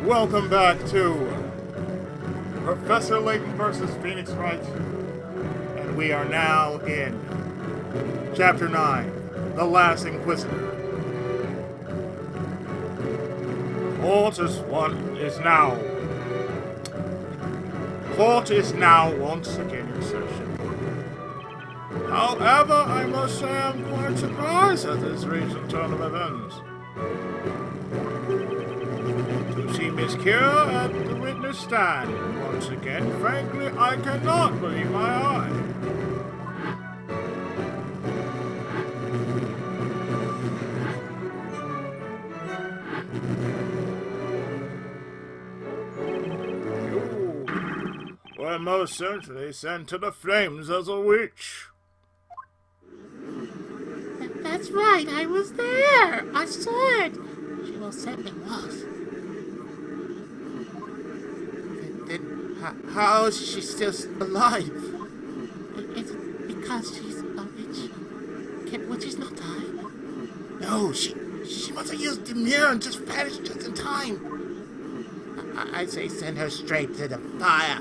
Welcome back to Professor Layton versus Phoenix Wright. And we are now in Chapter 9, The Last Inquisitor. Court is now once again in session. However, I must say I'm quite surprised at this recent turn of events. To see Miss Kira at the witness stand once again, frankly, I cannot believe my eyes. You were most certainly sent to the flames as a witch. That's right, I was there. I saw it. She most certainly was. Then how is she still alive? It's because she's a witch. Can witches not die? No, she must have used the mirror and just vanished just in time. I say send her straight to the fire.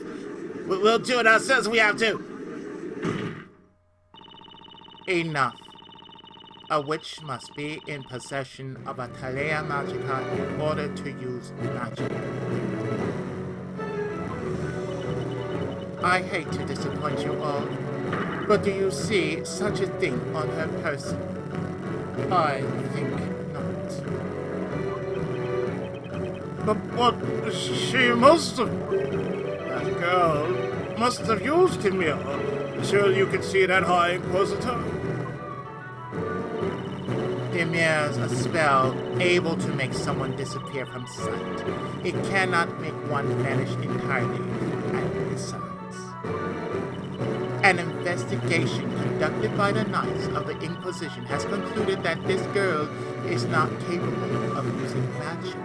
We'll do it ourselves if we have to. Enough. A witch must be in possession of a Talea Magica in order to use magic. I hate to disappoint you all, but do you see such a thing on her person? I think not. But what? She must have... That girl must have used the mirror. Surely you can see that, High Inquisitor? The mirror's a spell able to make someone disappear from sight. It cannot make one vanish entirely, and besides, an investigation conducted by the Knights of the Inquisition has concluded that this girl is not capable of using magic.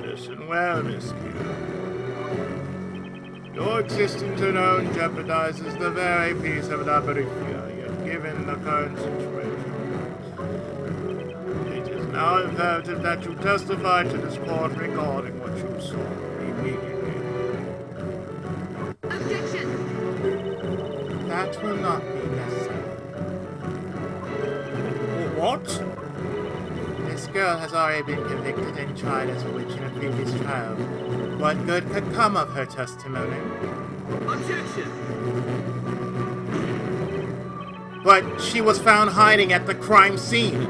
Listen well, Miss Kira. Your existence alone jeopardizes the very peace of Labyrinthia, yet given the current situation, it is now imperative that you testify to this court regarding what you saw immediately. Objection! That will not be necessary. What? This girl has already been convicted and tried as a witch in a previous trial. What good could come of her testimony? Objection! But she was found hiding at the crime scene.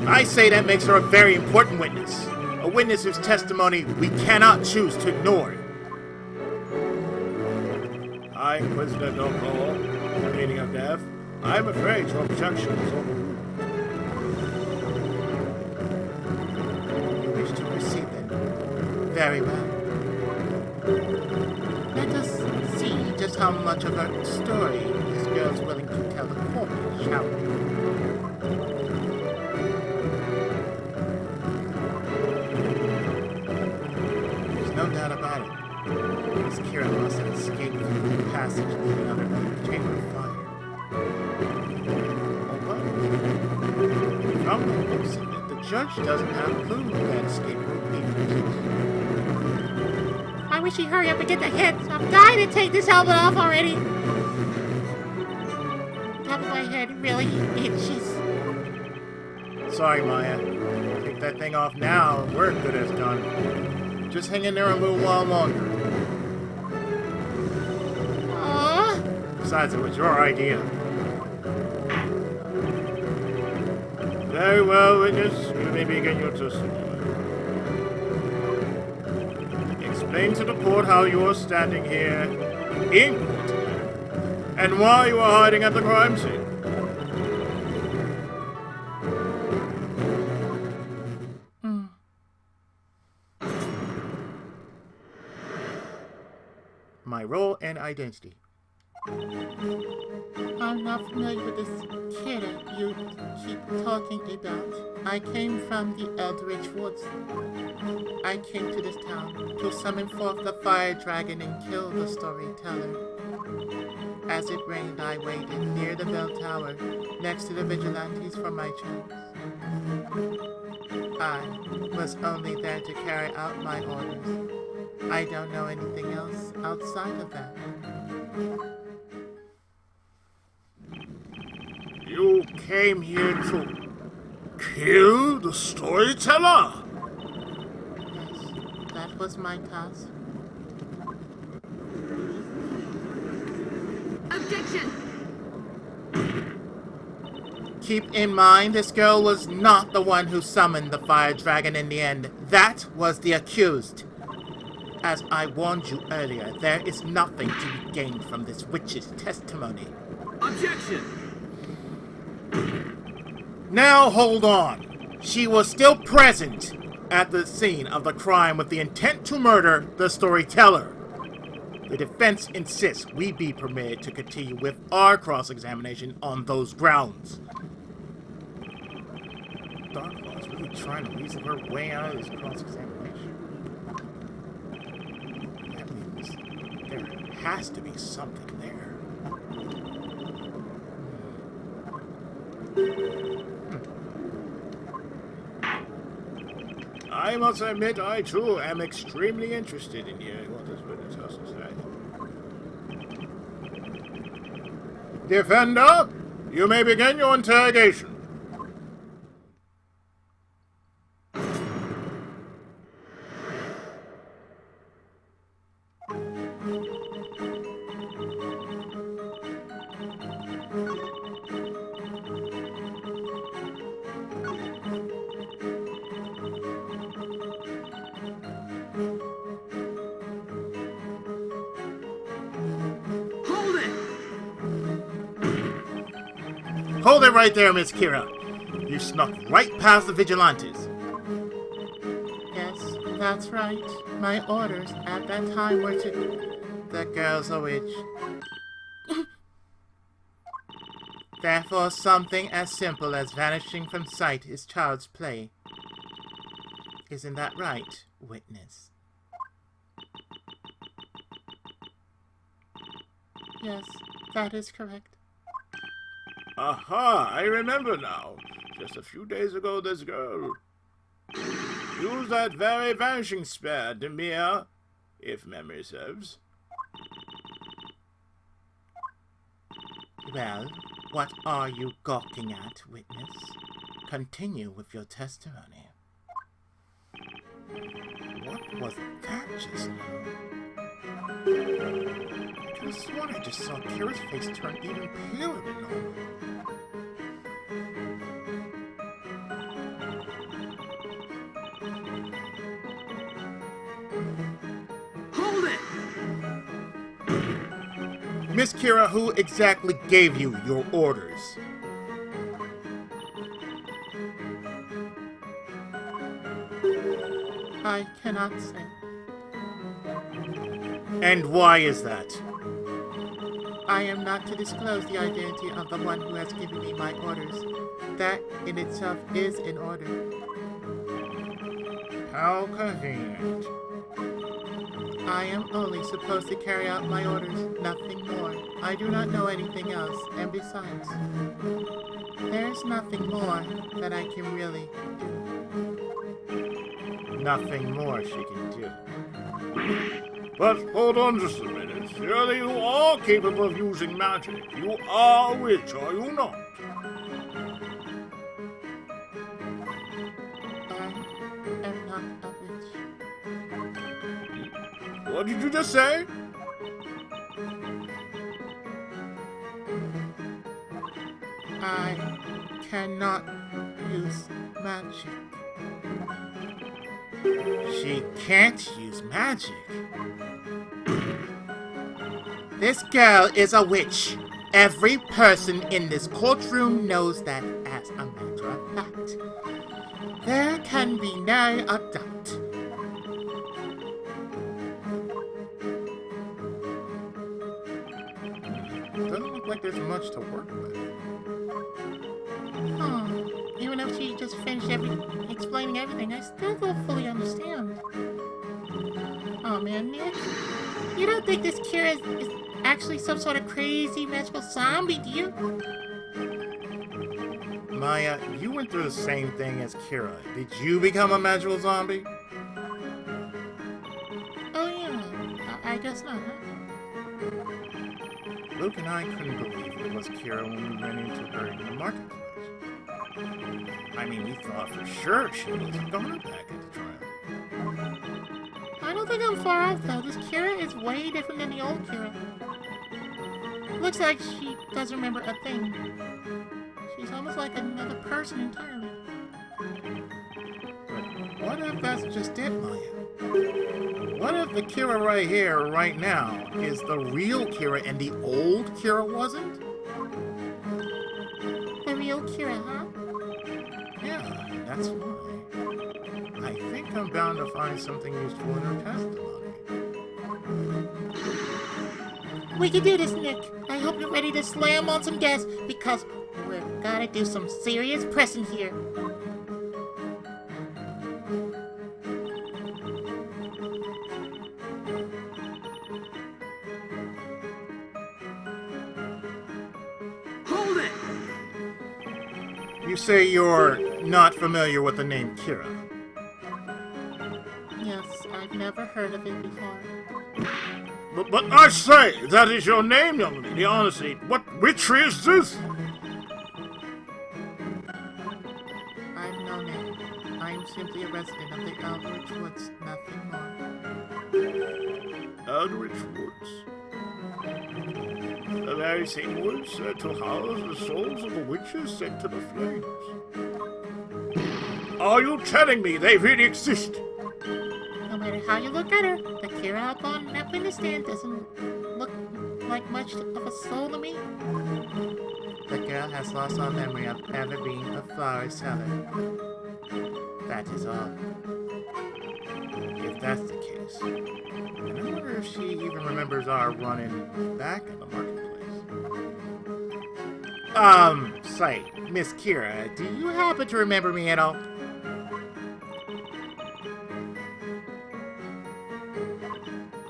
I say that makes her a very important witness. A witness whose testimony we cannot choose to ignore. High Inquisitor Dokor, the meaning of death. I am afraid your objection is overruled. You wish to proceed then? Very well. Let us see just how much of her story this girl is willing to tell the court, shall we? There's no doubt about it. Miss Kira must have escaped through the passage leading under the chamber of fire. From the looks of it, the judge doesn't have a clue that escape route even exists. I wish he'd hurry up and get the hits. I'm dying to take this helmet off already. Top of my head really itches. Sorry, Maya. Take that thing off now. We're good as done. Just hang in there a little while longer. Besides, it was your idea. Very well, witness. You may begin your testimony. Explain to the court how you are standing here in court and why you are hiding at the crime scene. My role and identity. I'm not familiar with this kid you keep talking about. I came from the Eldritch Woods. I came to this town to summon forth the fire dragon and kill the storyteller. As it rained, I waited near the bell tower, next to the vigilantes for my chance. I was only there to carry out my orders. I don't know anything else outside of that. You came here to kill the storyteller? Yes, that was my task. Objection! Keep in mind, this girl was not the one who summoned the fire dragon in the end. That was the accused. As I warned you earlier, there is nothing to be gained from this witch's testimony. Objection! Now hold on. She was still present at the scene of the crime with the intent to murder the storyteller. The defense insists we be permitted to continue with our cross-examination on those grounds. Darklaw is really trying to weasel her way out of this cross-examination. That means there has to be something there. I must admit, I too am extremely interested in hearing what this witness has to say. Defender, you may begin your interrogation. Hold it right there, Miss Kira. You snuck right past the vigilantes. Yes, that's right. My orders at that time were to... The girl's a witch. Therefore, something as simple as vanishing from sight is child's play. Isn't that right, witness? Yes, that is correct. Aha, I remember now. Just a few days ago, this girl used that very vanishing spell, Demir, if memory serves. Well, what are you gawking at, witness? Continue with your testimony. What was that just now? I could have sworn I just saw Kira's face turn even paler than normal. Hold it! Miss Kira, who exactly gave you your orders? I cannot say. And why is that? I am not to disclose the identity of the one who has given me my orders. That in itself is an order. How convenient. I am only supposed to carry out my orders, nothing more. I do not know anything else, and besides, there's nothing more that I can really do. Nothing more she can do. But hold on just a minute. Surely you are capable of using magic. You are a witch, are you not? I am not a witch. What did you just say? I cannot use magic. She can't use magic. This girl is a witch. Every person in this courtroom knows that as a matter of fact. There can be no doubt. Doesn't look like there's much to work with. Even if she just finished explaining everything, I still don't fully understand. Oh man, Nick, you don't think this Kira is actually some sort of crazy magical zombie, dear. Maya, you went through the same thing as Kira. Did you become a magical zombie? Oh yeah, I guess not, huh? Luke and I couldn't believe it was Kira when we ran into her in the marketplace. I mean, we thought for sure she was gone back at the trial. I don't think I'm far off, though. This Kira is way different than the old Kira. Looks like she doesn't remember a thing. She's almost like another person entirely. But what if that's just it, Maya? What if the Kira right here, right now, is the real Kira and the old Kira wasn't? The real Kira, huh? Yeah, that's why. I think I'm bound to find something useful in her testimony. We can do this, Nick. I hope you're ready to slam on some gas, because we're gotta do some serious pressing here. Hold it! You say you're not familiar with the name Kira. Yes, I've never heard of it before. But I say, that is your name, young lady. Honestly, what witchery is this? I've no name. I'm simply a resident of the Eldritch Woods, nothing more. Eldritch Woods. The very same woods said to house the souls of the witches sent to the flames. Are you telling me they really exist? No matter how you look at her, the Kira up on that witness stand doesn't look like much of a soul to me. The girl has lost all memory of ever being a flower seller. That is all. If that's the case, then I wonder if she even remembers our running back in the marketplace. Say, Miss Kira, do you happen to remember me at all?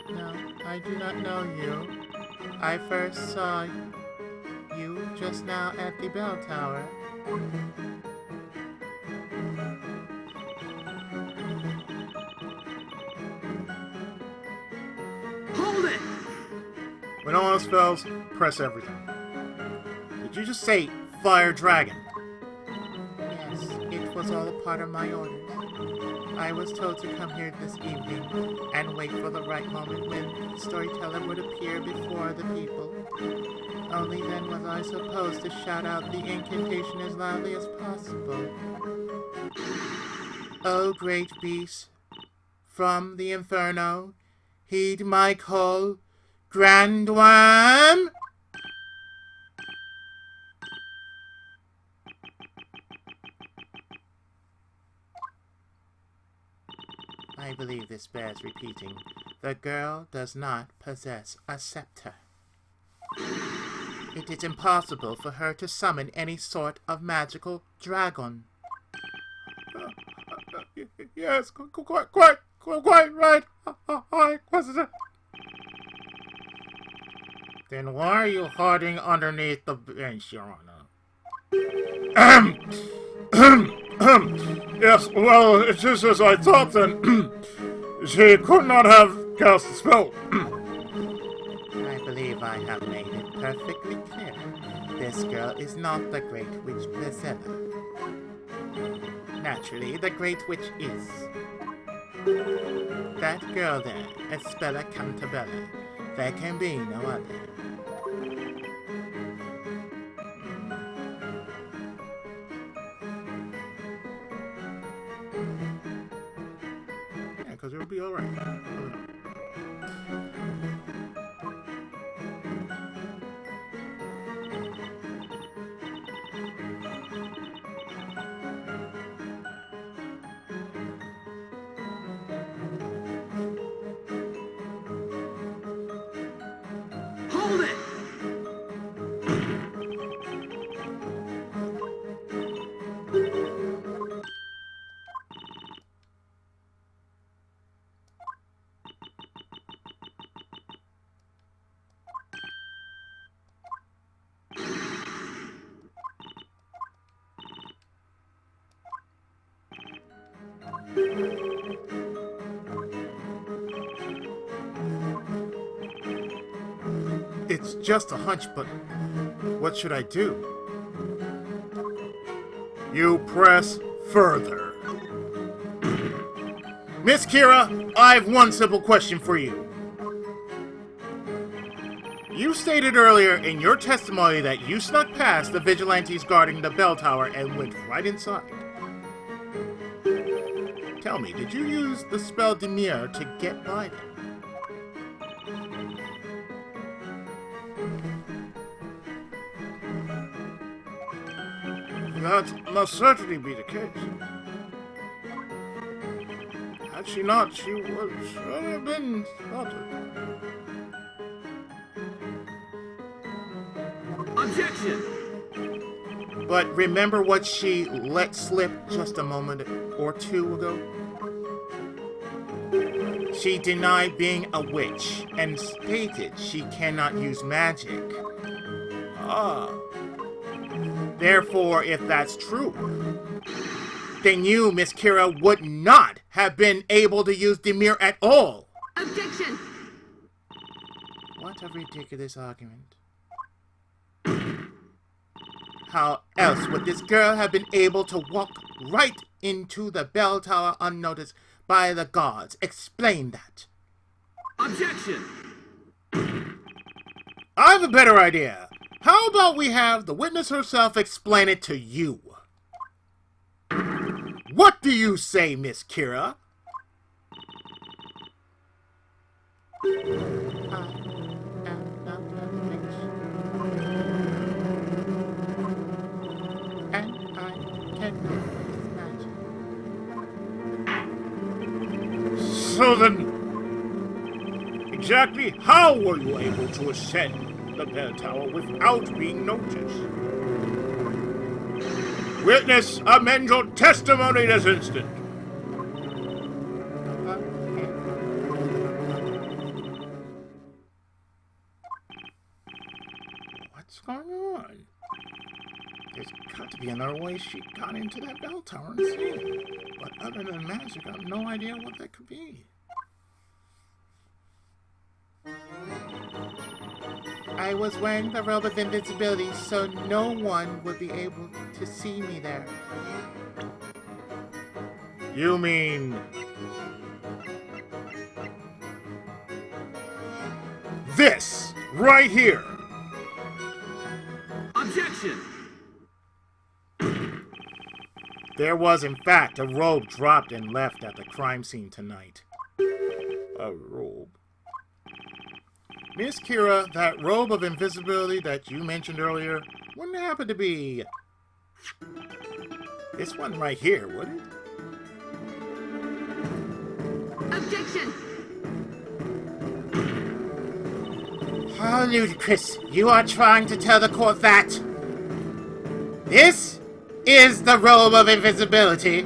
No, I do not know you. I first saw you just now at the bell tower. Hold it! When all else fails, press everything. Did you just say fire dragon? Yes, it was all a part of my orders. I was told to come here this evening and wait for the right moment when the storyteller would appear before the people. Only then was I supposed to shout out the incantation as loudly as possible. O great beast, from the inferno, heed my call, grand one! I believe this bears repeating. The girl does not possess a scepter. It is impossible for her to summon any sort of magical dragon. Yes, quite right, Inquisitor. Then why are you hiding underneath the bench, Your Honor? Yes, well, it's just as I thought then. She could not have cast the spell. I believe I have made it perfectly clear. This girl is not the Great Witch Priscilla. Naturally, the Great Witch is. That girl there, Espella Cantabella. There can be no other. Yeah, because it'll be alright. Hold it! It's just a hunch, but what should I do? You press further. Miss Kira, I've one simple question for you. You stated earlier in your testimony that you snuck past the vigilantes guarding the bell tower and went right inside. Tell me, did you use the spell Demir to get by them? That must certainly be the case. Had she not, she would surely have been spotted. Objection! But remember what she let slip just a moment or two ago? She denied being a witch and stated she cannot use magic. Therefore, if that's true, then you, Miss Kira, would not have been able to use Demir at all. Objection! What a ridiculous argument. How else would this girl have been able to walk right into the bell tower unnoticed by the guards? Explain that. Objection! I have a better idea. How about we have the witness herself explain it to you? What do you say, Miss Kira? So then, exactly how were you able to ascend the bell tower without being noticed? Witness, amend your testimony this instant. What's going on? There's got to be another way she got into that bell tower and seen. But other than magic, I have no idea what that could be. I was wearing the robe of invisibility, so no one would be able to see me there. You mean... this, right here! Objection! There was, in fact, a robe dropped and left at the crime scene tonight. A robe? Miss Kira, that robe of invisibility that you mentioned earlier wouldn't happen to be this one right here, would it? Objection! How ludicrous. You are trying to tell the court that this is the robe of invisibility.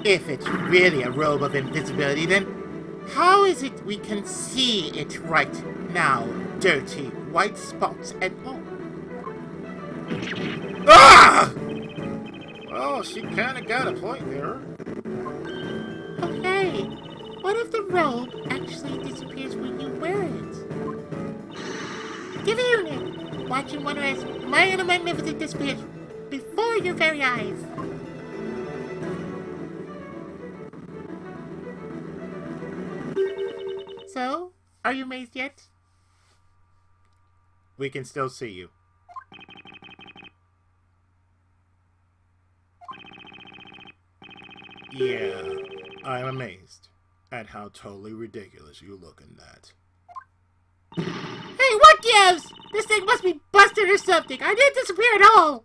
If it's really a robe of invisibility, then how is it we can see it right now? Dirty white spots and all. Ah! Well, she kinda got a point there. Okay, what if the robe actually disappears when you wear it? Give it a unit. Watching one as minor magnificent disappears before your very eyes. So, are you amazed yet? We can still see you. Yeah, I'm amazed at how totally ridiculous you look in that. Hey, what gives? This thing must be busted or something. I didn't disappear at all.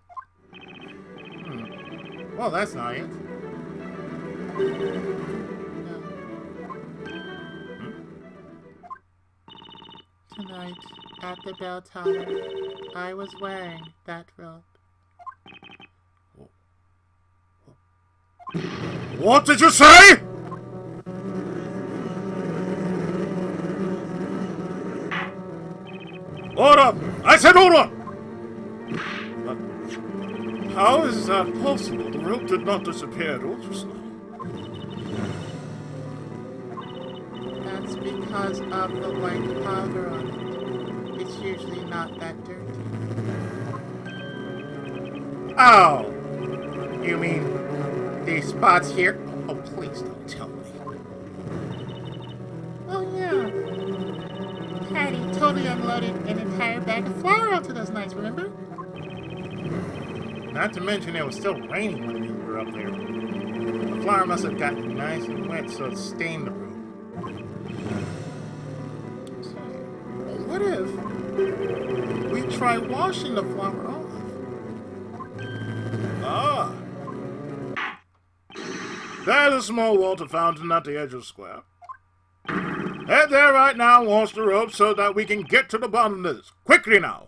Well, that's not it. Tonight, at the bell tower, I was wearing that robe. What did you say? said hold on! But how is that possible? The rope did not disappear at all just now. That's because of the white powder on it. It's usually not that dirty. Oh! You mean these spots here? Oh, please don't tell me. Oh yeah. Patty totally unloaded an entire bag of flour onto those nights, remember? Not to mention it was still raining when we were up there. The flour must have gotten nice and wet, so it stained the road. So, what if we try washing the flour off? Ah! There's a small water fountain at the edge of the square. Head there right now and wash the rope so that we can get to the bottom of this. Quickly now!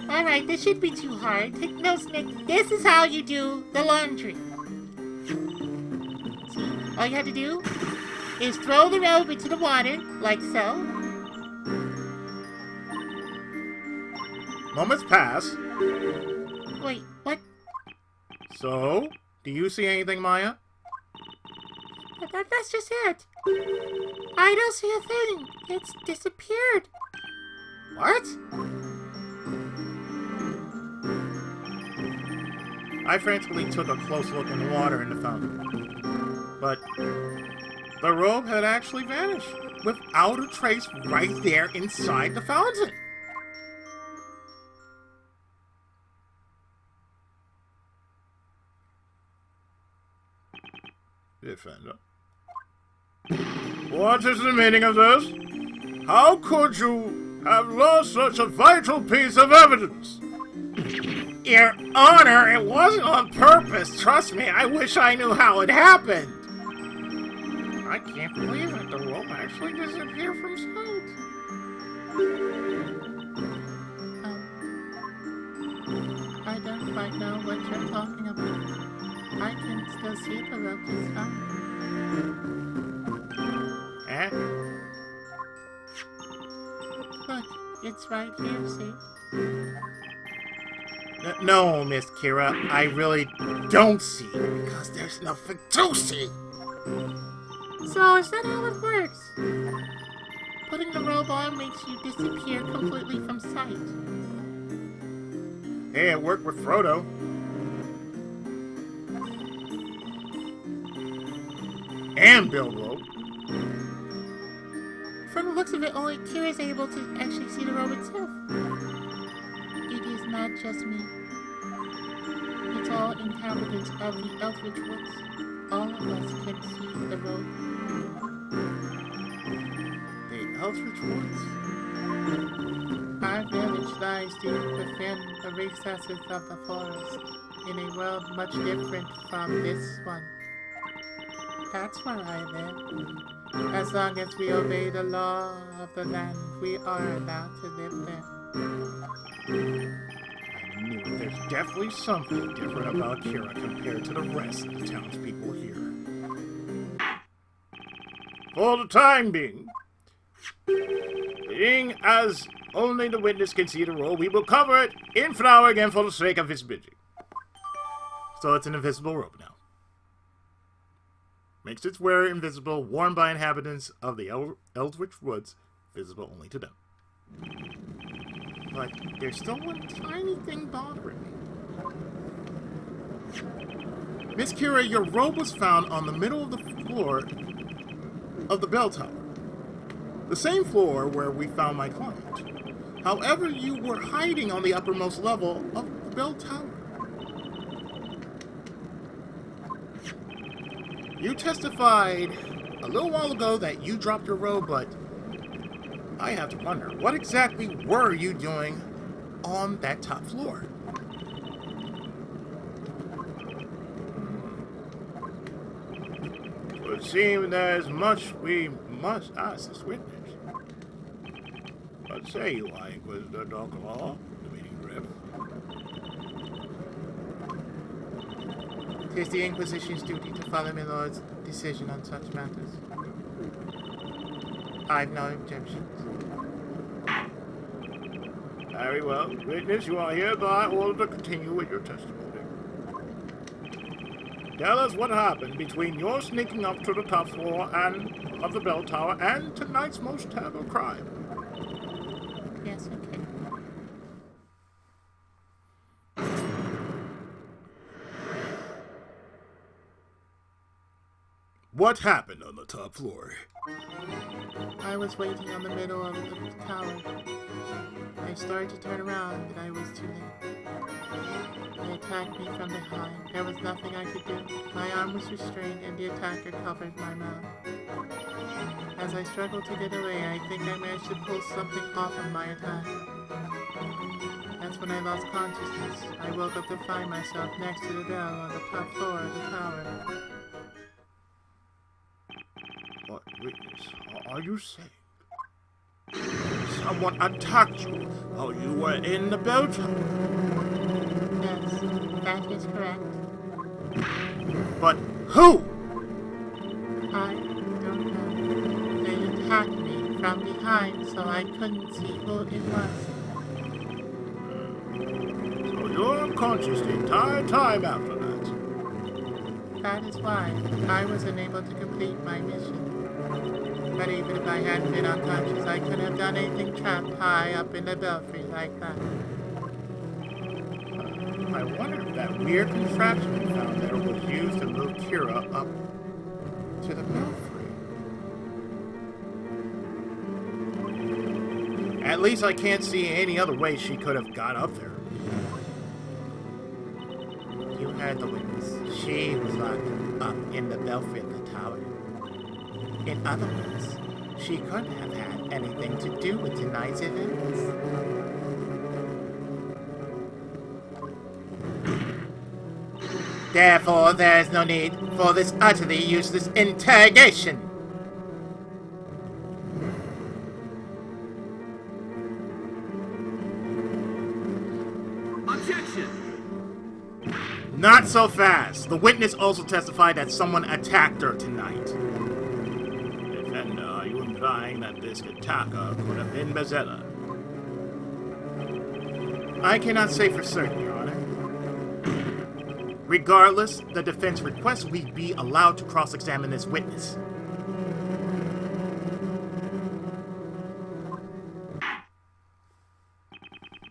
Alright, this should be too hard. Take notes, Nick. This is how you do the laundry. See, all you have to do is throw the robe into the water, like so. Moments pass. Wait, what? So, do you see anything, Maya? That's just it. I don't see a thing. It's disappeared. What? I frantically took a close look in the water in the fountain. But the robe had actually vanished, without a trace right there inside the fountain. Defender. What is the meaning of this? How could you have lost such a vital piece of evidence? Your Honor, it wasn't on purpose. Trust me, I wish I knew how it happened. I can't believe it. The rope actually disappeared from sight. I don't quite know what you're talking about. I can still see the rope is fine. Eh? Look, it's right here, see? No, Miss Kira, I really don't see it because there's nothing to see. So is that how it works? Putting the robe on makes you disappear completely from sight. Hey, it worked with Frodo. And Bilbo. From the looks of it, only Kira is able to actually see the robe itself. It is not just me. It's all inhabitants of the Eldritch Woods. All of us can see the robe. The Eldritch Woods? Our village lies deep within the recesses of the forest, in a world much different from this one. That's where I live. As long as we obey the law of the land, we are allowed to live there. I knew it. There's definitely something different about Kira compared to the rest of the townspeople here. For the time being as only the witness can see the robe, we will cover it in flour again for the sake of visibility. So it's an invisible robe now. Makes its wearer invisible, worn by inhabitants of the Eldritch Woods, visible only to them. But there's still one tiny thing bothering me. Miss Kira, your robe was found on the middle of the floor of the bell tower. The same floor where we found my client. However, you were hiding on the uppermost level of the bell tower. You testified a little while ago that you dropped your robe, but I have to wonder, what exactly were you doing on that top floor? It would seem there's much we must ask this witness. What say you, Inquisitor Dr. Law? The meeting rip. 'Tis the Inquisition's duty to follow my lord's decision on such matters. I've no objections. Very well. Witness, you are hereby ordered to continue with your testimony. Tell us what happened between your sneaking up to the top floor and of the bell tower and tonight's most terrible crime. Yes, okay. What happened on the top floor? I was waiting on the middle of the tower. I started to turn around, but I was too late. They attacked me from behind. There was nothing I could do. My arm was restrained, and the attacker covered my mouth. As I struggled to get away, I think I managed to pull something off of my attack. That's when I lost consciousness. I woke up to find myself next to the bell on the top floor of the tower. What, witness, are you saying someone attacked you while you were in the bell tower? Yes, that is correct. But who? I don't know. They attacked me from behind, so I couldn't see who it was. So you're unconscious the entire time after that. That is why I was unable to complete my mission. But even if I hadn't been unconscious, I couldn't have done anything trapped high up in the belfry like that. I wonder if that weird contraption we found there was used to move Kira up to the belfry. At least I can't see any other way she could have got up there. You heard the witness. She was locked up in the belfry of the tower. In other words, she couldn't have had anything to do with tonight's events. Therefore, there is no need for this utterly useless interrogation. Objection! Not so fast. The witness also testified that someone attacked her tonight. Defender, are you implying that this attacker could have been Bezella? I cannot say for certain, Your Honor. Regardless, the defense requests we be allowed to cross-examine this witness.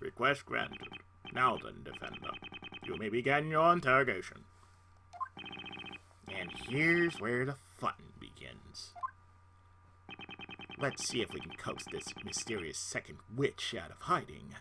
Request granted. Now then, defender, you may begin your interrogation. And here's where the fun begins. Let's see if we can coax this mysterious second witch out of hiding.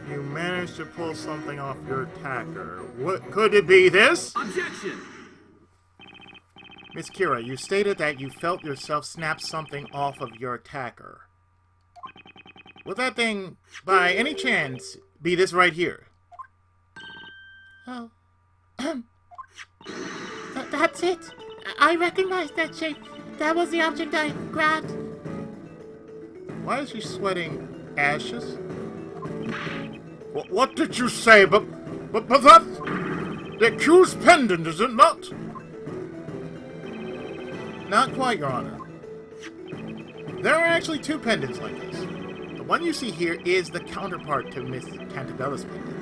You managed to pull something off your attacker. What could it be? This? Objection! Miss Kira, you stated that you felt yourself snap something off of your attacker. Would that thing, by any chance, be this right here? Oh. That's it. I recognize that shape. That was the object I grabbed. Why is she sweating ashes? What did you say? But that's the accused pendant, is it not? Not quite, Your Honor. There are actually two pendants like this. The one you see here is the counterpart to Miss Cantabella's pendant.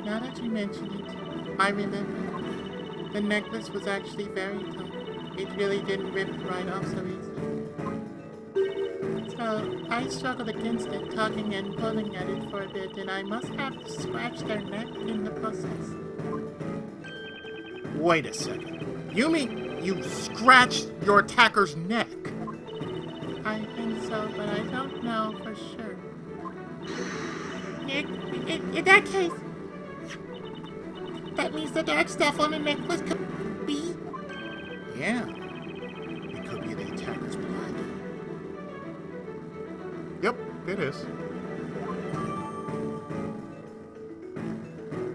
Now that you mention it, I remember. The necklace was actually very tough. It really didn't rip right off so easily. Well, I struggled against it, tugging and pulling at it for a bit, and I must have scratched their neck in the process. Wait a second. You mean you scratched your attacker's neck? I think so, but I don't know for sure. In that case, that means the dark stuff on the necklace could be... Yeah. It could be the attacker's blood. Yep, it is.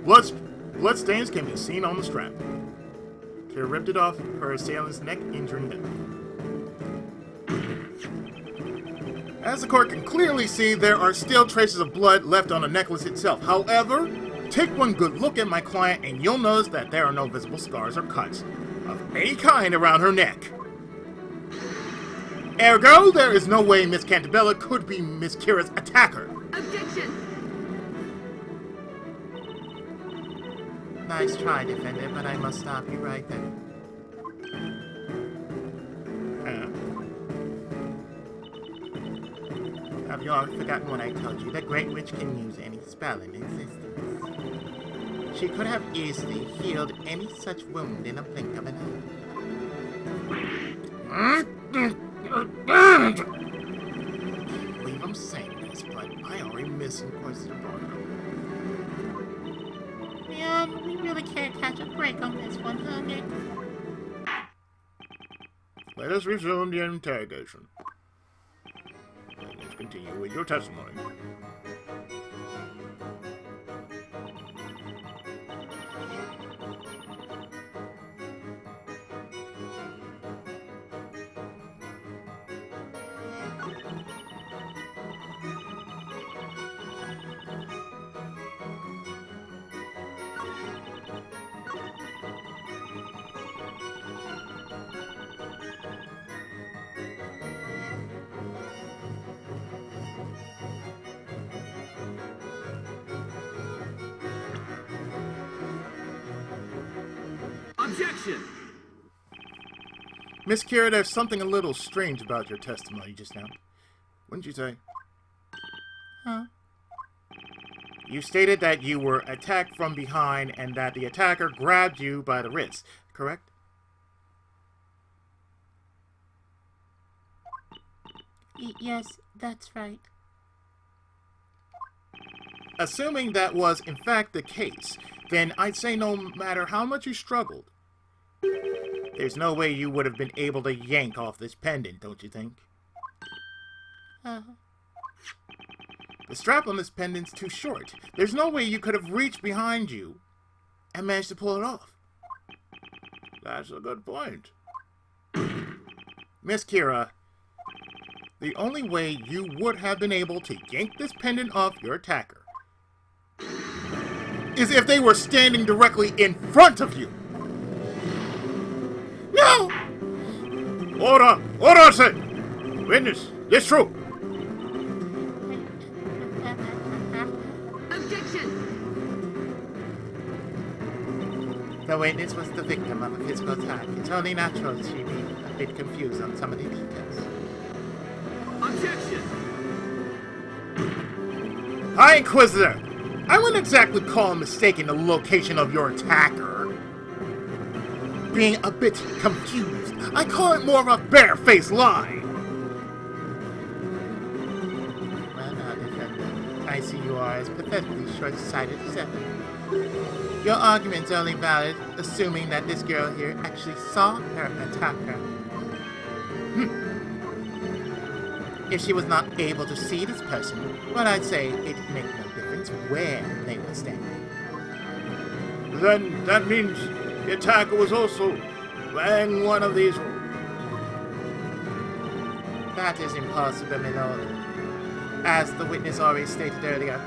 Bloodstains can be seen on the strap. Kira ripped it off her assailant's neck, injuring them. As the court can clearly see, there are still traces of blood left on the necklace itself. However, take one good look at my client and you'll notice that there are no visible scars or cuts of any kind around her neck. Ergo, there is no way Miss Cantabella could be Miss Kira's attacker. Objection! Nice try, defender, but I must stop you right there. Have you all forgotten what I told you? The Great Witch can use any spell in existence. She could have easily healed any such wound in a blink of an eye. I can't believe I'm saying this, but I already miss Inquisitor Barker. Leon, we really can't catch a break on this one, huh, Nick? Let us resume the interrogation. Let's continue with your testimony. Objection! Miss Kira, there's something a little strange about your testimony just now. Wouldn't you say? Huh? You stated that you were attacked from behind and that the attacker grabbed you by the wrist, correct? Yes, that's right. Assuming that was in fact the case, then I'd say no matter how much you struggled, there's no way you would have been able to yank off this pendant, don't you think? The strap on this pendant's too short. There's no way you could have reached behind you and managed to pull it off. That's a good point. Miss Kira, the only way you would have been able to yank this pendant off your attacker is if they were standing directly in front of you. No! Order! Order, sir! Witness, it's true. Objection! The witness was the victim of a physical attack. It's only natural she be a bit confused on some of the details. Objection! Hi, Inquisitor! I wouldn't exactly call mistaking the location of your attacker being a bit confused. I call it more of a barefaced lie. Well, now, defender, I see you are as pathetically short-sighted as ever. Your argument's only valid assuming that this girl here actually saw her attacker. If she was not able to see this person, well, I'd say it'd make no difference where they were standing. Then that means the attacker was also wearing one of these robes. That is impossible, my lord. As the witness already stated earlier,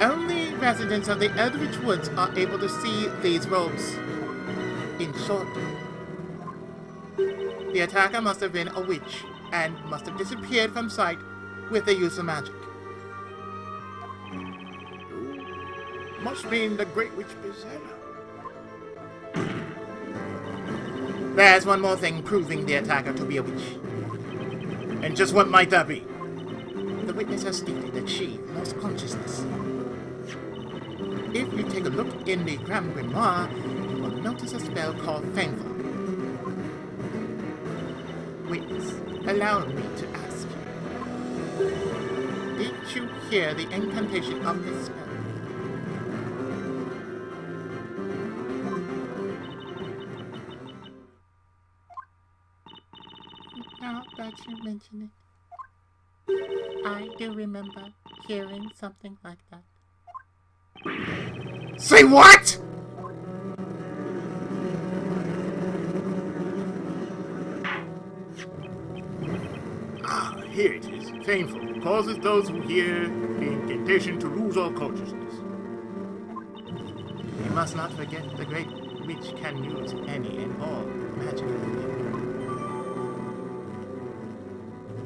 only residents of the Eldritch Woods are able to see these robes. In short, the attacker must have been a witch and must have disappeared from sight with the use of magic. Must mean the Great Witch Bizella. There's one more thing proving the attacker to be a witch. And just what might that be? The witness has stated that she lost consciousness. If you take a look in the Grand Grimoire, you will notice a spell called Faithful. Witness, allow me to ask you. Did you hear the incantation of this spell? Now that you mention it, I do remember hearing something like that. Say what?! Here it is. Painful. Causes those who hear the incantation to lose all consciousness. You must not forget the great witch can use any and all magic.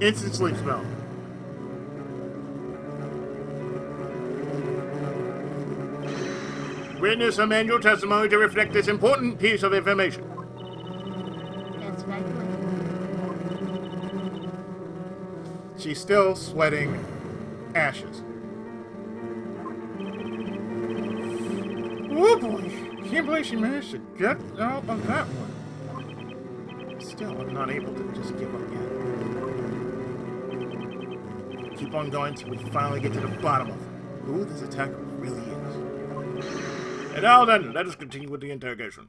Instant sleep spell. Witness amend your testimony to reflect this important piece of information. That's right. She's still sweating ashes. Oh boy, can't believe she managed to get out of that one. Still, I'm not able to just give up yet. Keep on going till we finally get to the bottom of it. Who this attacker really is. And now then, let us continue with the interrogation.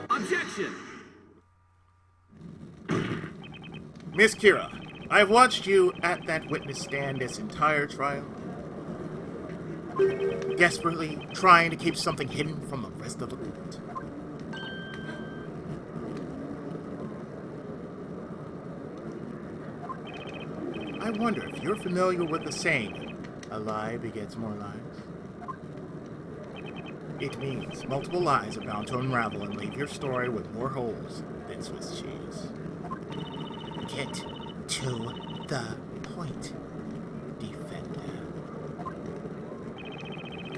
Objection! Miss Kira, I've watched you at that witness stand this entire trial. Desperately trying to keep something hidden from the rest of the court. I wonder if you're familiar with the saying, a lie begets more lies? It means multiple lies are bound to unravel and leave your story with more holes than Swiss cheese. Get to the point, defender.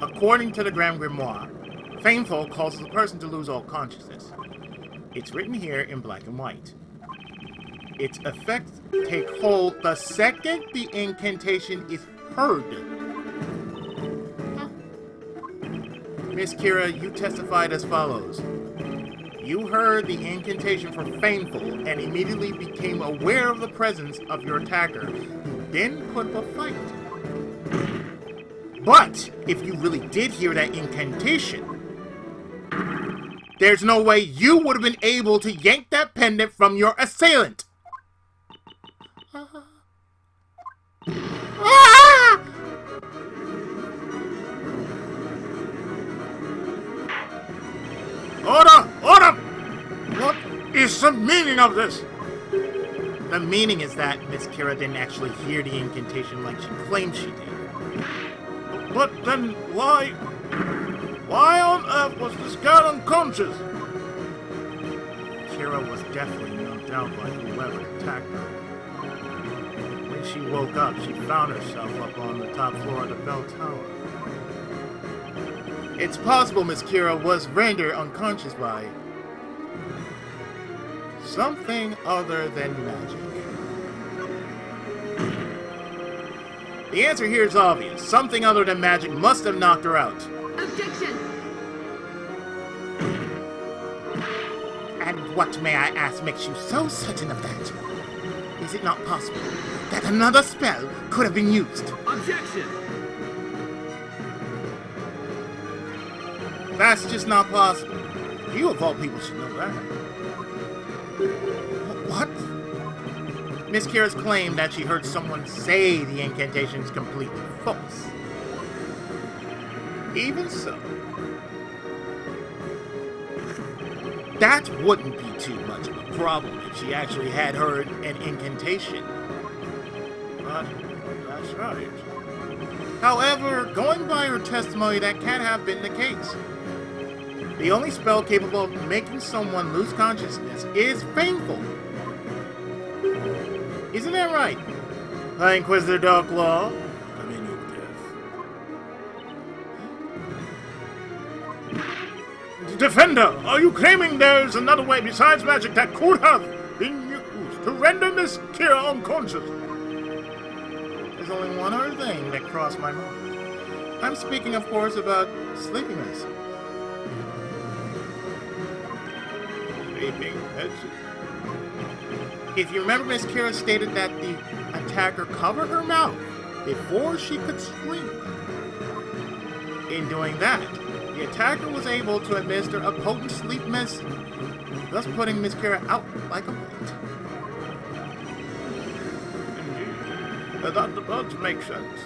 According to the Grand Grimoire, Fameful causes a person to lose all consciousness. It's written here in black and white. Its effects take hold the second the incantation is heard. Miss Kira, you testified as follows. You heard the incantation for Fameful and immediately became aware of the presence of your attacker, who then put up a fight. But if you really did hear that incantation, there's no way you would have been able to yank that pendant from your assailant. Order! Order! What is the meaning of this? The meaning is that Miss Kira didn't actually hear the incantation like she claimed she did. But then why on earth was this girl unconscious? Kira was definitely knocked out by whoever attacked her. When she woke up, she found herself up on the top floor of the bell tower. It's possible Miss Kira was rendered unconscious by something other than magic. The answer here is obvious. Something other than magic must have knocked her out. Objection! And what, may I ask, makes you so certain of that? Is it not possible that another spell could have been used? Objection! That's just not possible. You of all people should know that. What? Miss Kira's claim that she heard someone say the incantation is completely false. Even so, that wouldn't be too much of a problem if she actually had heard an incantation. But that's right. However, going by her testimony, that can't have been the case. The only spell capable of making someone lose consciousness is Painful. that right, High Inquisitor Darklaw? I mean, you deaf. Defender, are you claiming there's another way besides magic that could have been used to render Miss Kira unconscious? There's only one other thing that crossed my mind. I'm speaking, of course, about sleeping medicine. Sleeping medicine? If you remember, Miss Kira stated that the attacker covered her mouth before she could scream. In doing that, the attacker was able to administer a potent sleep medicine, thus putting Miss Kira out like a light. That does make sense.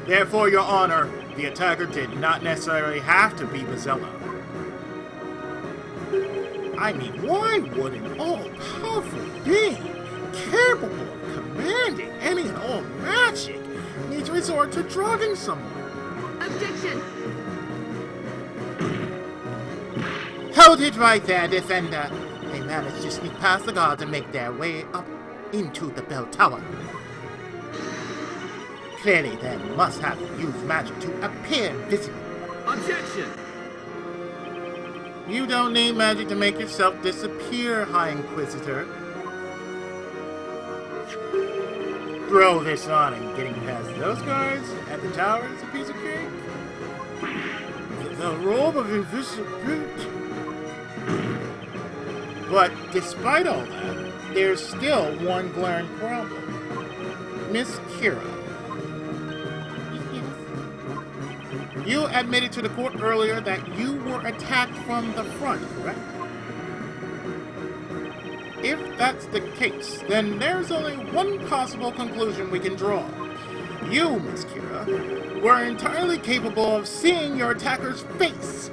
Therefore, Your Honor, the attacker did not necessarily have to be Vizela. I mean, why would an all-powerful being, capable of commanding any and all magic, need to resort to drugging someone? Objection! Hold it right there, Defender. They managed to sneak past the guards and make their way up into the bell tower. Clearly, they must have used magic to appear visible. Objection! You don't need magic to make yourself disappear, High Inquisitor. Throw this on and getting past those guards at the tower is a piece of cake. The robe of invisibility. But despite all that, there's still one glaring problem. Miss Kira. You admitted to the court earlier that you were attacked from the front, correct? If that's the case, then there's only one possible conclusion we can draw. You, Miss Kira, were entirely capable of seeing your attacker's face.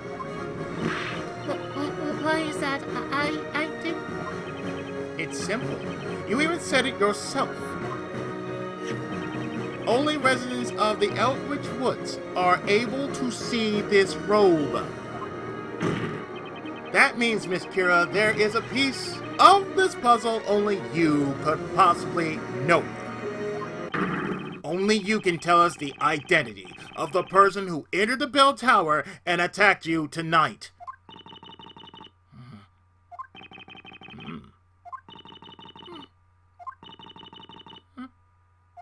Why is that? I did. It's simple. You even said it yourself. Only residents of the Eldritch Woods are able to see this robe. That means, Miss Kira, there is a piece of this puzzle only you could possibly know. Only you can tell us the identity of the person who entered the bell tower and attacked you tonight.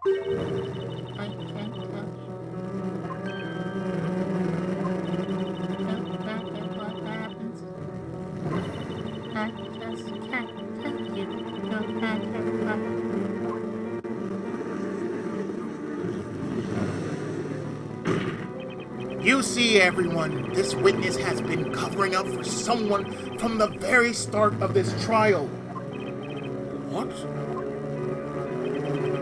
I can't tell you. No matter what happens, I just can't tell you. No matter what. You see, everyone, this witness has been covering up for someone from the very start of this trial. What?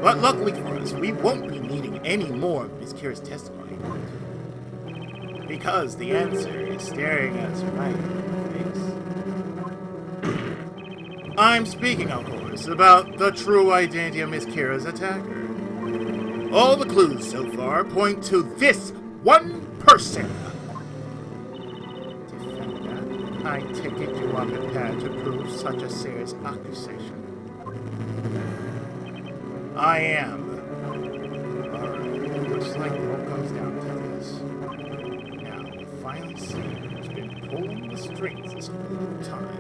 But luckily for us, we won't be needing any more of Miss Kira's testimony. Because the answer is staring us right in the face. I'm speaking, of course, about the true identity of Miss Kira's attacker. All the clues so far point to this one person. Defender, I take it you are prepared to prove such a serious accusation. I am. Alright, looks like it all comes down to this. Now, we finally see who's been pulling the strings this whole time.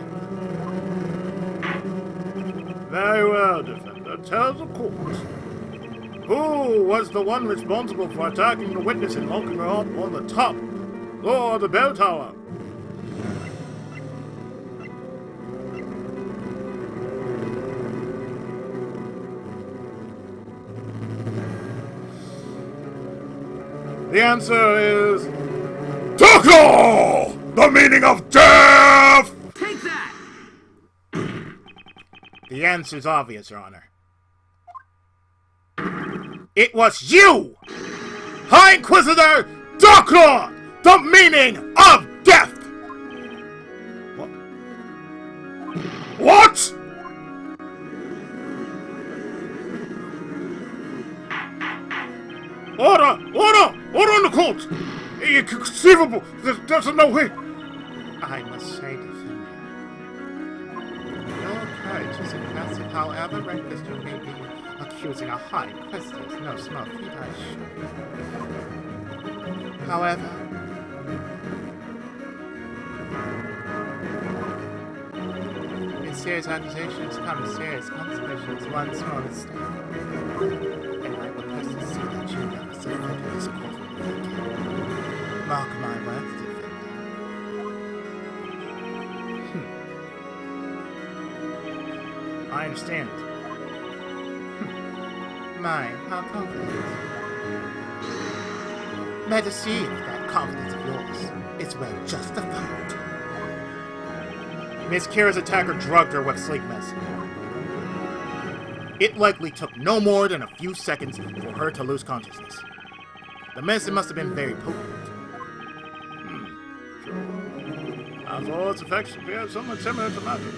Very well, Defender. Tell the court. Who was the one responsible for attacking the witness and locking her up on the top floor of the bell tower? The answer is... Darklaw! The meaning of death! Take that! The answer's obvious, Your Honor. It was you! High Inquisitor Darklaw! The meaning of death! What? What?! Order! Order! Order in the court! Inconceivable! There's no way! I must say, Defender, your courage is impressive However reckless you may be, accusing a high Inquisitor is no small feat, I assure you. However, with serious accusations come serious consequences. One small mistake, and I will personally see that you never submit to this courtroom again. Mark my words, defender. I understand. My, how confident. Let us see if that confidence of yours is well justified. Miss Kira's attacker drugged her with sleep medicine. It likely took no more than a few seconds for her to lose consciousness. The medicine must have been very potent. Sure. As all its effects appear somewhat similar to magic.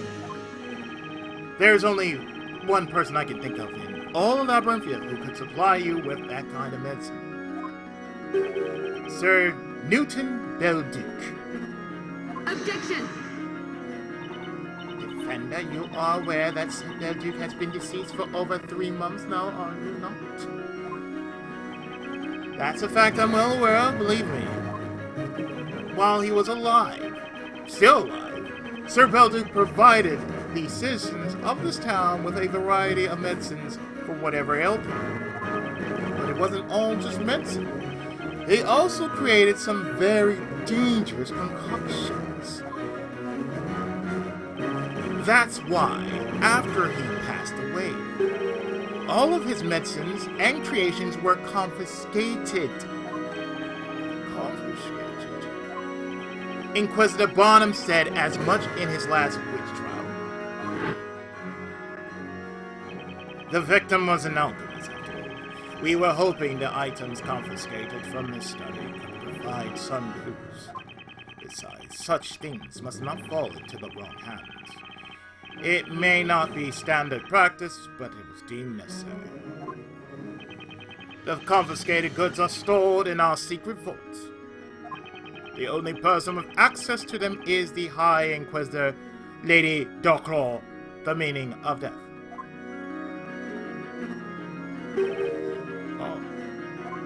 There's only one person I can think of in all of Labyrinthia who could supply you with that kind of medicine. Sir Newton Belduke. Objection! Defender, you are aware that Sir Belduke has been deceased for over 3 months now, are you not? That's a fact I'm well aware of, believe me. While he was alive, still alive, Sir Belduke provided the citizens of this town with a variety of medicines for whatever ailed them. But it wasn't all just medicine. He also created some very dangerous concoctions. That's why, after he passed away, all of his medicines and creations were confiscated. Confiscated? Inquisitor Bonham said as much in his last witch trial. The victim was an alchemist. We were hoping the items confiscated from this study could provide some clues. Besides, such things must not fall into the wrong hands. It may not be standard practice, but it was deemed necessary. The confiscated goods are stored in our secret vaults. The only person with access to them is the High Inquisitor, Lady Doclaw, the meaning of death.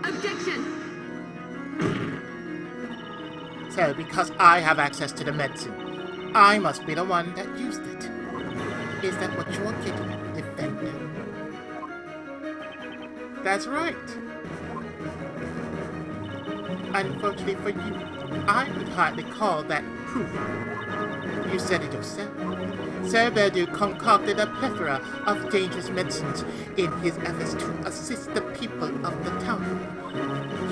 Objection! So, because I have access to the medicine, I must be the one that used it. Is that what you're getting, defender? That's right. Unfortunately for you, I would hardly call that proof. You said it yourself. Sir Belduke concocted a plethora of dangerous medicines in his efforts to assist the people of the town.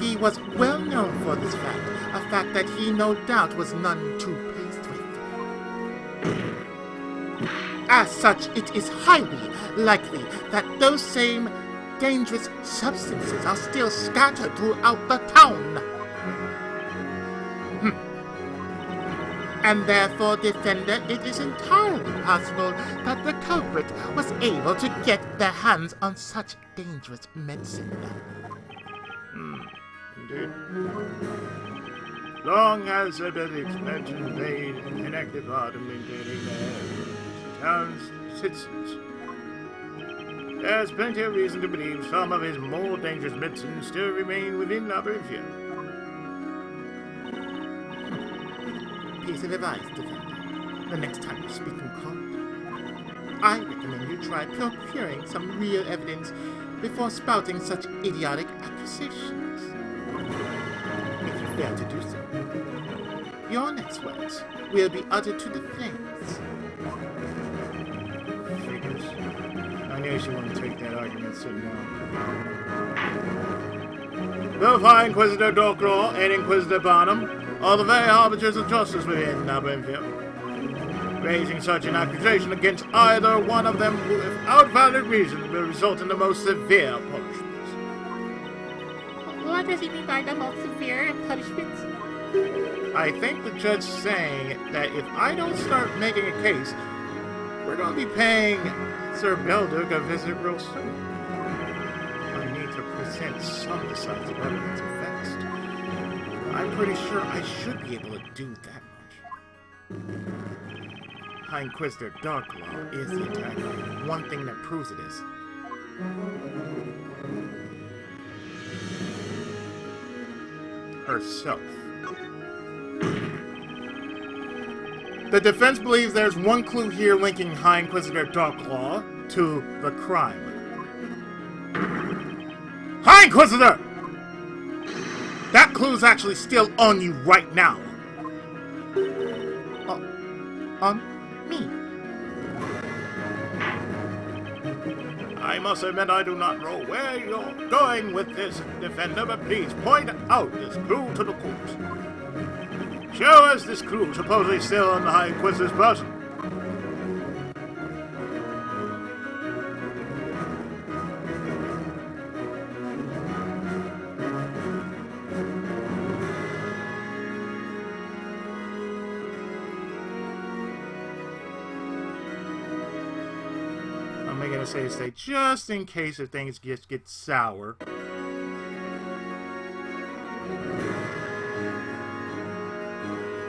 He was well known for this fact, a fact that he no doubt was none too pleased with. As such, it is highly likely that those same dangerous substances are still scattered throughout the town. And therefore, defender, it is entirely possible that the culprit was able to get their hands on such dangerous medicine. Indeed. Long has the expansion played an active part in maintaining the town's citizens. There's plenty of reason to believe some of his more dangerous medicines still remain within Labyrinthia. Piece of advice, defender. The next time you speak in court, I recommend you try procuring some real evidence before spouting such idiotic accusations. If you fail to do so, your next words will be uttered to the flames. Figures. I knew she wouldn't take that argument so long. Both High Inquisitor Doclaw and Inquisitor Bonham are the very harbingers of justice within Labyrinthia. Raising such an accusation against either one of them without valid reason will result in the most severe punishments. What does he mean by the most severe punishments? I think the judge is saying that if I don't start making a case, we're going to be paying Sir Belduke a visit real soon. I need to present some decisive evidence of facts. I'm pretty sure I should be able to do that much. High Inquisitor Darklaw is the attacker. One thing that proves it is. Herself. The defense believes there's one clue here linking High Inquisitor Darklaw to the crime. High Inquisitor! That clue's actually still on you right now. Me. I must admit I do not know where you're going with this, Defender, but please point out this clue to the court. Show us this clue, supposedly still on the High Inquisitor's person. I'm making a save state just in case if things get sour.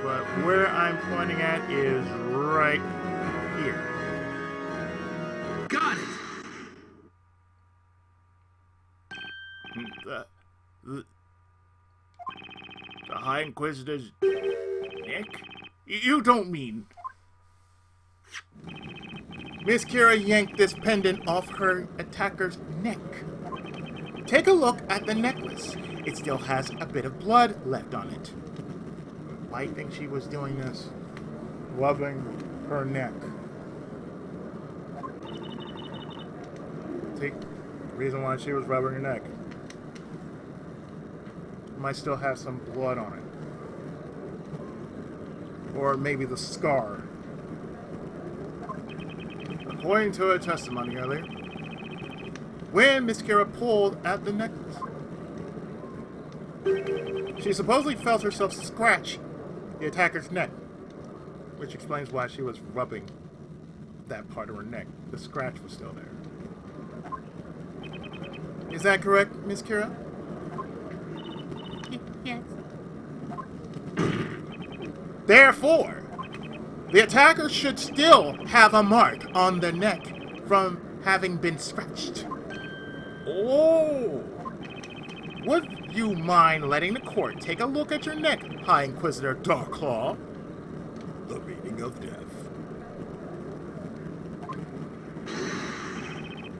But where I'm pointing at is right here. Got it! The High Inquisitor's neck? You don't mean... Miss Kira yanked this pendant off her attacker's neck. Take a look at the necklace. It still has a bit of blood left on it. Why do you think she was doing this? Rubbing her neck. See? The reason why she was rubbing her neck. Might still have some blood on it. Or maybe the scar. According to her testimony earlier, when Miss Kira pulled at the necklace, she supposedly felt herself scratch the attacker's neck, which explains why she was rubbing that part of her neck. The scratch was still there. Is that correct, Miss Kira? Yes. Therefore, the attacker should still have a mark on the neck from having been scratched. Oh! Would you mind letting the court take a look at your neck, High Inquisitor Darklaw? The meaning of death.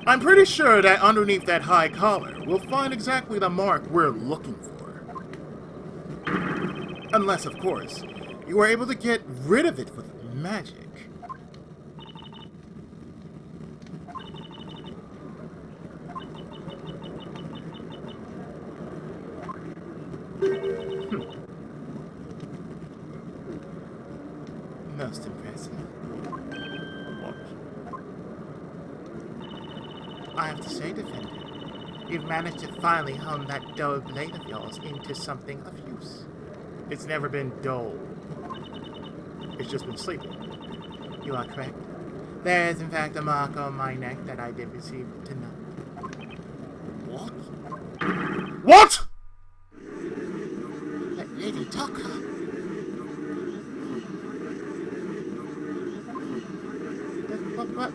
I'm pretty sure that underneath that high collar, we'll find exactly the mark we're looking for. Unless, of course, you were able to get rid of it with magic. Most impressive. What? I have to say, Defender, you've managed to finally hone that dull blade of yours into something of use. It's never been dull. It's just been sleeping. You are correct. There is, in fact, a mark on my neck that I did receive tonight. What? What?! Lady Taka.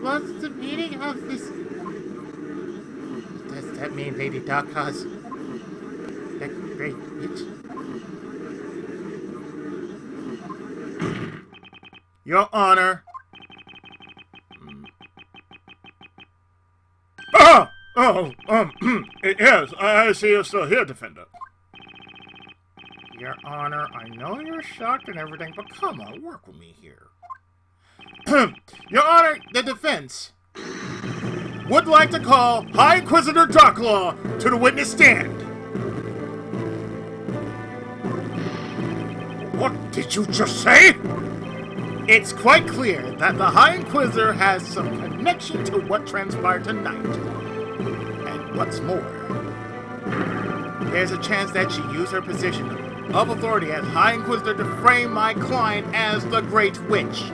What's the meaning of this? Does that mean Lady Taka's that great witch? Your Honor. Yes, I see you're still here, Defender. Your Honor, I know you're shocked and everything, but come on, work with me here. Your Honor, the defense would like to call High Inquisitor Darklaw to the witness stand. What did you just say? It's quite clear that the High Inquisitor has some connection to what transpired tonight. And what's more, there's a chance that she used her position of authority as High Inquisitor to frame my client as the Great Witch.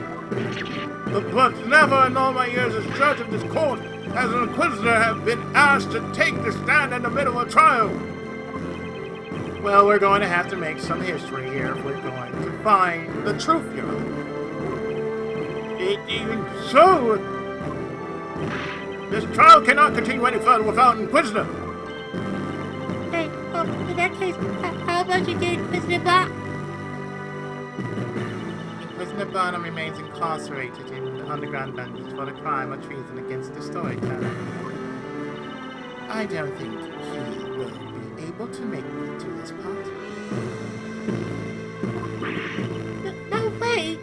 But never in all my years as judge of this court has an Inquisitor have been asked to take the stand in the middle of trial. Well, we're going to have to make some history here if we're going to find the truth, Your Honor. Even so, this trial cannot continue any further without Inquisitor. Hey, in that case, how about you get Inquisitor back? Inquisitor Barnum remains incarcerated in the underground dungeons for the crime of treason against the storyteller. I don't think he will be able to make it to this party. No way!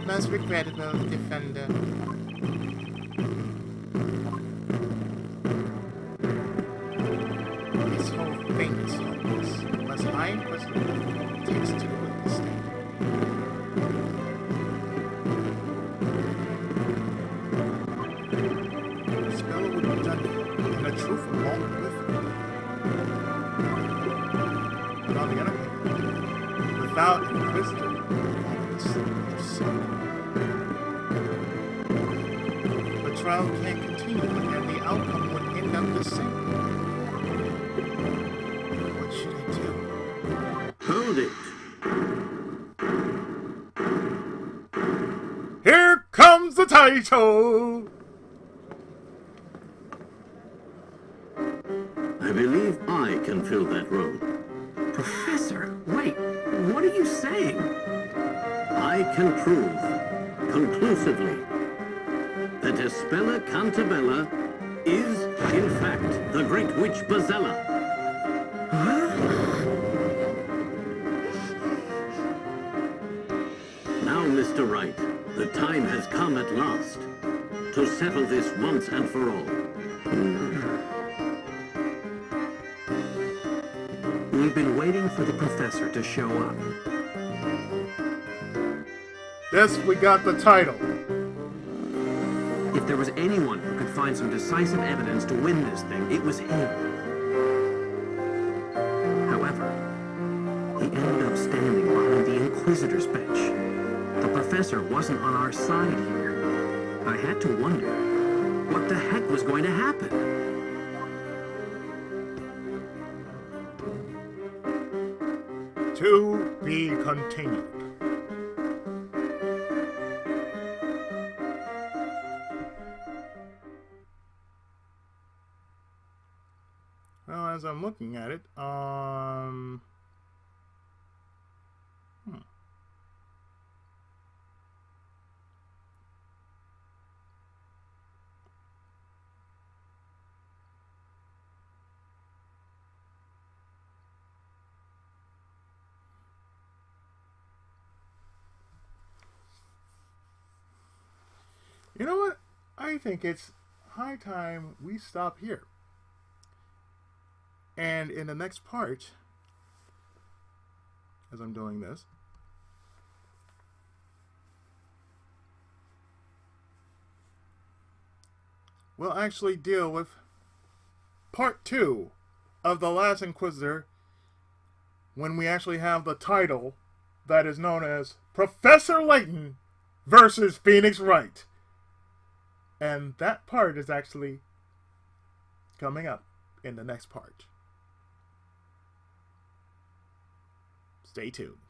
Most regrettable, Defender. This whole thing is hopeless unless I Inquisitor takes to the witness stand. The spell would be done, and the truth along with it. But on the other hand, without Inquisitor, all this is the trial can't continue, and the outcome would end up the same. What should I do? Hold it. Here comes the title! I believe I can fill that role. Professor, wait, what are you saying? I can prove, conclusively, that Espella Cantabella is, in fact, the great witch Bazella. Now, Mr. Wright, the time has come at last to settle this once and for all. We've been waiting for the professor to show up. Yes, we got the title. If there was anyone who could find some decisive evidence to win this thing, it was him. However, he ended up standing behind the Inquisitor's bench. The professor wasn't on our side here. I had to wonder, what the heck was going to happen? To be continued. Well, as I'm looking at it, you know what? I think it's high time we stop here. And in the next part, as I'm doing this, we'll actually deal with part 2 of The Last Inquisitor, when we actually have the title that is known as Professor Layton versus Phoenix Wright. And that part is actually coming up in the next part. Stay tuned.